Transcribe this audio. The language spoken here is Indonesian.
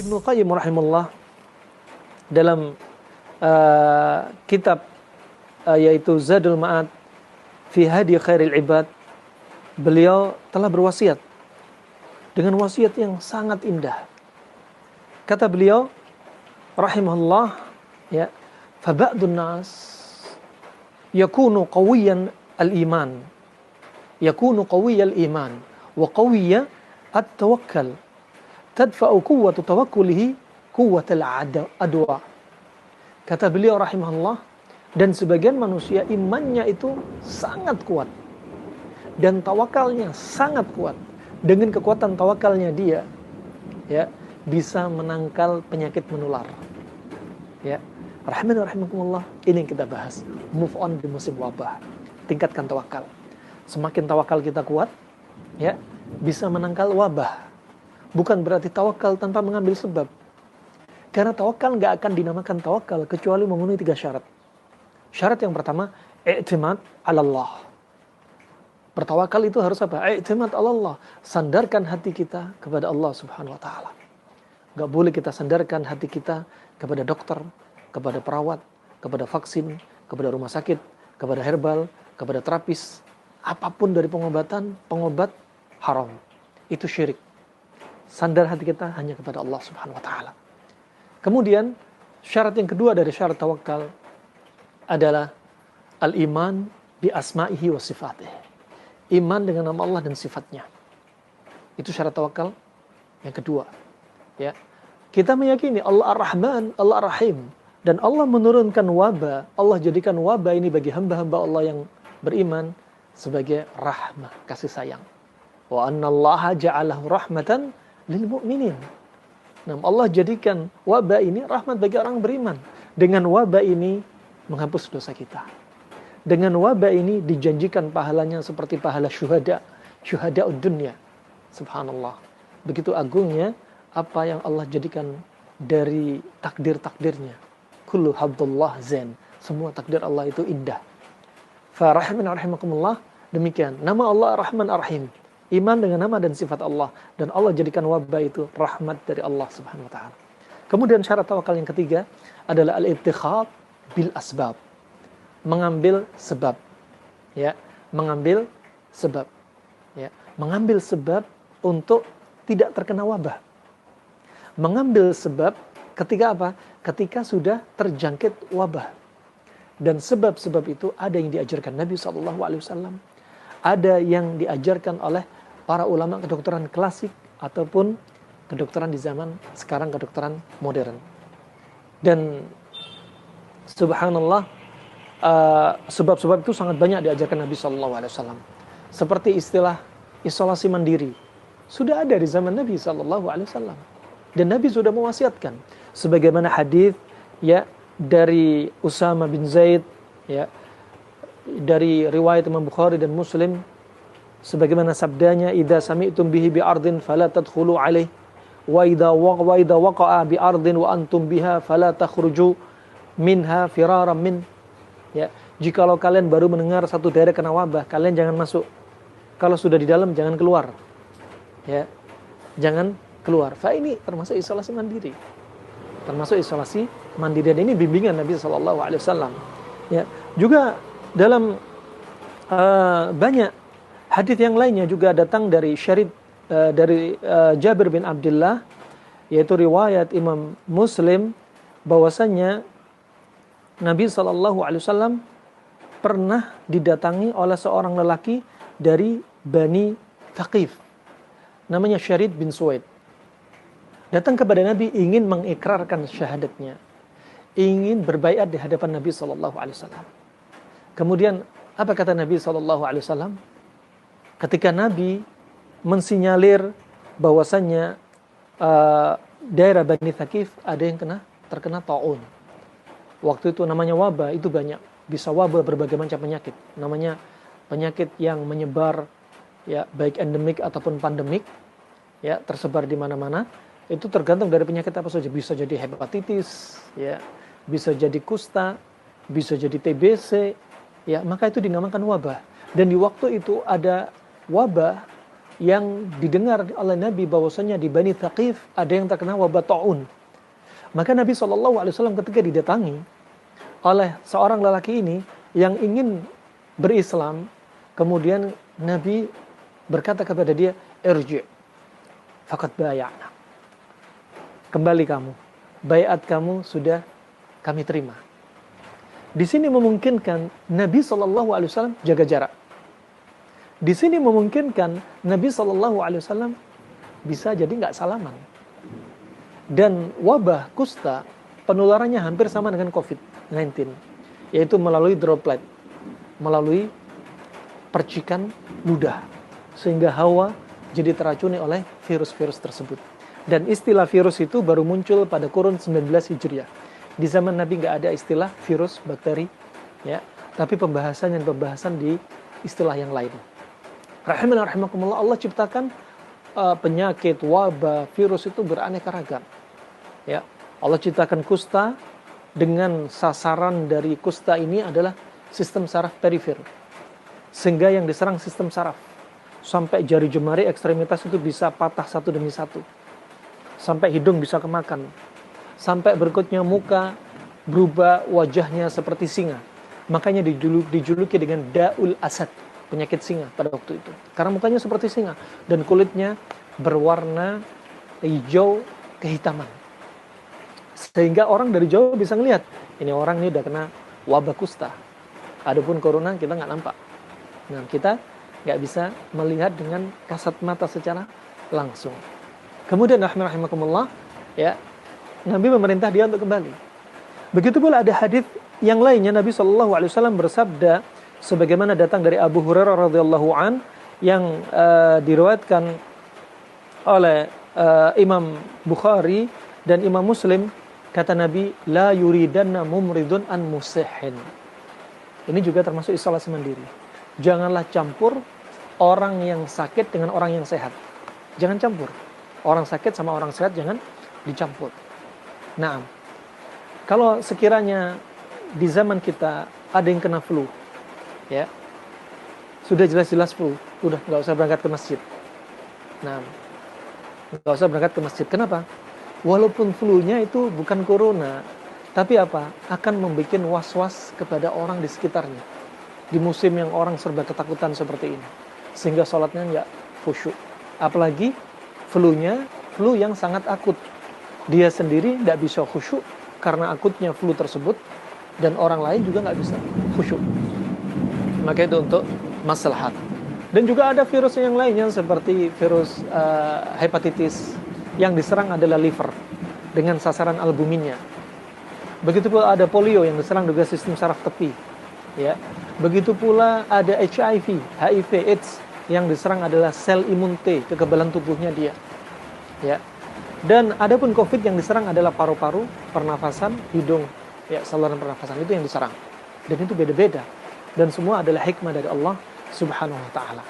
Ibnu Qayyim rahimahullah dalam kitab yaitu Zadul Ma'ad fi Hadi Khairil Ibad, beliau telah berwasiat dengan wasiat yang sangat indah. Kata beliau rahimahullah, ya, fa ba'dun nas yakunu qawiyan al-iman, yakunu qawiyal iman wa qawiyya at-tawakkal, tadfa'u quwwatu tawakkulihi quwwatal adwa. Kata beliau rahimahullah, dan sebagian manusia imannya itu sangat kuat dan tawakalnya sangat kuat. Dengan kekuatan tawakalnya dia, ya, bisa menangkal penyakit menular. Ya, rahimakumullah, ini yang kita bahas. Move on di musim wabah. Tingkatkan tawakal. Semakin tawakal kita kuat, ya, bisa menangkal wabah. Bukan berarti tawakal tanpa mengambil sebab. Karena tawakal nggak akan dinamakan tawakal kecuali memenuhi 3 syarat. Syarat yang pertama, i'timad 'ala Allah. Bertawakal itu harus apa? I'timad 'ala Allah. Sandarkan hati kita kepada Allah Subhanahu wa taala. Nggak boleh kita sandarkan hati kita kepada dokter, kepada perawat, kepada vaksin, kepada rumah sakit, kepada herbal, kepada terapis. Apapun dari pengobatan, pengobat haram. Itu syirik. Sandar hati kita hanya kepada Allah Subhanahu wa taala. Kemudian syarat yang kedua dari syarat tawakal adalah al-iman bi asma'ihi wa sifatih. Iman dengan nama Allah dan sifatnya. Itu syarat tawakal yang kedua. Ya. Kita meyakini Allah Ar-Rahman, Allah Ar-Rahim, dan Allah menurunkan wabah, Allah jadikan wabah ini bagi hamba-hamba Allah yang beriman sebagai rahmah, kasih sayang. Wa annallaha ja'alahu rahmatan lil mu'minin. Nah, Allah jadikan wabah ini rahmat bagi orang beriman. Dengan wabah ini menghapus dosa kita. Dengan wabah ini dijanjikan pahalanya seperti pahala syuhada dunia. Subhanallah. Begitu agungnya apa yang Allah jadikan dari takdir-takdirnya. Kullu habdullah zain. Semua takdir Allah itu indah. Fa rahimakumullah, demikian. Nama Allah Ar-Rahman Ar-Rahim. Iman dengan nama dan sifat Allah, dan Allah jadikan wabah itu rahmat dari Allah Subhanahu wa taala. Kemudian syarat tawakal yang ketiga adalah al-ittikhad bil asbab. Mengambil sebab. Ya, mengambil sebab. Ya, mengambil sebab untuk tidak terkena wabah. Mengambil sebab ketika apa? Ketika sudah terjangkit wabah. Dan sebab-sebab itu ada yang diajarkan Nabi SAW, ada yang diajarkan oleh para ulama kedokteran klasik ataupun kedokteran di zaman sekarang, kedokteran modern. Dan subhanallah, sebab-sebab itu sangat banyak diajarkan Nabi SAW. Seperti istilah isolasi mandiri sudah ada di zaman Nabi SAW, dan Nabi sudah mewasiatkan. Sebagaimana hadis, ya, dari Usama bin Zaid, ya, dari riwayat Imam Bukhari dan Muslim, sebagaimana sabdanya, idza sami'tum bihi bi ardin fala tadkhulu alaih wa idza waqa'a bi ardin wa antum biha fala takhruju minha firaran min. Ya, jikalau kalian baru mendengar satu daerah kena wabah, kalian jangan masuk. Kalau sudah di dalam, jangan keluar. Ya, jangan keluar. Fa ini termasuk isolasi mandiri. Termasuk isolasi mandiri, dan ini bimbingan Nabi SAW. Ya, juga dalam banyak hadis yang lainnya juga datang dari dari Jabir bin Abdullah, yaitu riwayat Imam Muslim, bahwasannya Nabi SAW pernah didatangi oleh seorang lelaki dari Bani Thaqif, namanya Syarid bin Suwaid. Datang kepada Nabi ingin mengikrarkan syahadatnya, ingin berbaiat di hadapan Nabi SAW. Kemudian apa kata Nabi SAW? Ketika Nabi mensinyalir bahwasannya daerah Bani Thaqif ada yang terkena ta'un. Waktu itu namanya wabah, itu banyak. Bisa wabah berbagai macam penyakit. Namanya penyakit yang menyebar, ya, baik endemik ataupun pandemik, ya, tersebar di mana-mana. Itu tergantung dari penyakit apa saja. Bisa jadi hepatitis, ya, bisa jadi kusta, bisa jadi TBC, ya, maka itu dinamakan wabah. Dan di waktu itu ada wabah yang didengar oleh Nabi bahwasanya di Bani Thaqif ada yang terkena wabah ta'un. Maka Nabi SAW ketika didatangi oleh seorang lelaki ini yang ingin berislam, kemudian Nabi berkata kepada dia, irji' faqad baya'na. Kembali kamu, baiat kamu sudah kami terima. Di sini memungkinkan Nabi SAW jaga jarak. Di sini memungkinkan Nabi SAW bisa jadi nggak salaman. Dan wabah kusta penularannya hampir sama dengan COVID-19, yaitu melalui droplet, melalui percikan ludah, sehingga hawa jadi teracuni oleh virus-virus tersebut. Dan istilah virus itu baru muncul pada kurun 19 Hijriah. Di zaman Nabi nggak ada istilah virus, bakteri, ya, tapi pembahasan di istilah yang lain. Rahimana rahimakumullah, Allah ciptakan penyakit, wabah, virus itu beraneka ragam. Ya, Allah ciptakan kusta dengan sasaran dari kusta ini adalah sistem saraf perifer, sehingga yang diserang sistem saraf sampai jari jemari ekstremitas itu bisa patah satu demi satu, sampai hidung bisa kemakan, sampai berikutnya muka berubah wajahnya seperti singa. Makanya dijuluki dengan Daul Asad, penyakit singa pada waktu itu, karena mukanya seperti singa dan kulitnya berwarna hijau kehitaman, sehingga orang dari jauh bisa ngelihat ini orang ini udah kena wabah kusta. Adapun corona kita nggak nampak. Nah, kita nggak bisa melihat dengan kasat mata secara langsung. Kemudian rahimakumullah, ya, Nabi memerintah dia untuk kembali. Begitu pula ada hadis yang lainnya, Nabi SAW bersabda sebagaimana datang dari Abu Hurairah radhiyallahu an yang diriwayatkan oleh Imam Bukhari dan Imam Muslim. Kata Nabi, la yuridanna mumridun an musihin. Ini juga termasuk isolasi mandiri. Janganlah campur orang yang sakit dengan orang yang sehat. Jangan campur. Orang sakit sama orang sehat jangan dicampur. Nah, kalau sekiranya di zaman kita ada yang kena flu, ya, sudah jelas-jelas flu, udah nggak usah berangkat ke masjid. Nah, nggak usah berangkat ke masjid. Kenapa? Walaupun flu-nya itu bukan corona, tapi apa? Akan membuat was-was kepada orang di sekitarnya. Di musim yang orang serba ketakutan seperti ini. Sehingga sholatnya nggak khusyuk. Apalagi flu-nya, flu yang sangat akut. Dia sendiri nggak bisa khusyuk karena akutnya flu tersebut. Dan orang lain juga nggak bisa khusyuk. Maka itu untuk maslahat. Dan juga ada virus yang lainnya seperti virus hepatitis. Yang diserang adalah liver dengan sasaran albuminnya. Begitu pula ada polio yang diserang juga sistem saraf tepi. Ya. Begitu pula ada HIV, HIV/AIDS yang diserang adalah sel imun T, kekebalan tubuhnya dia. Ya. Dan adapun COVID yang diserang adalah paru-paru, pernafasan, hidung, ya, saluran pernafasan itu yang diserang. Dan itu beda-beda. Dan semua adalah hikmah dari Allah Subhanahu wa taala.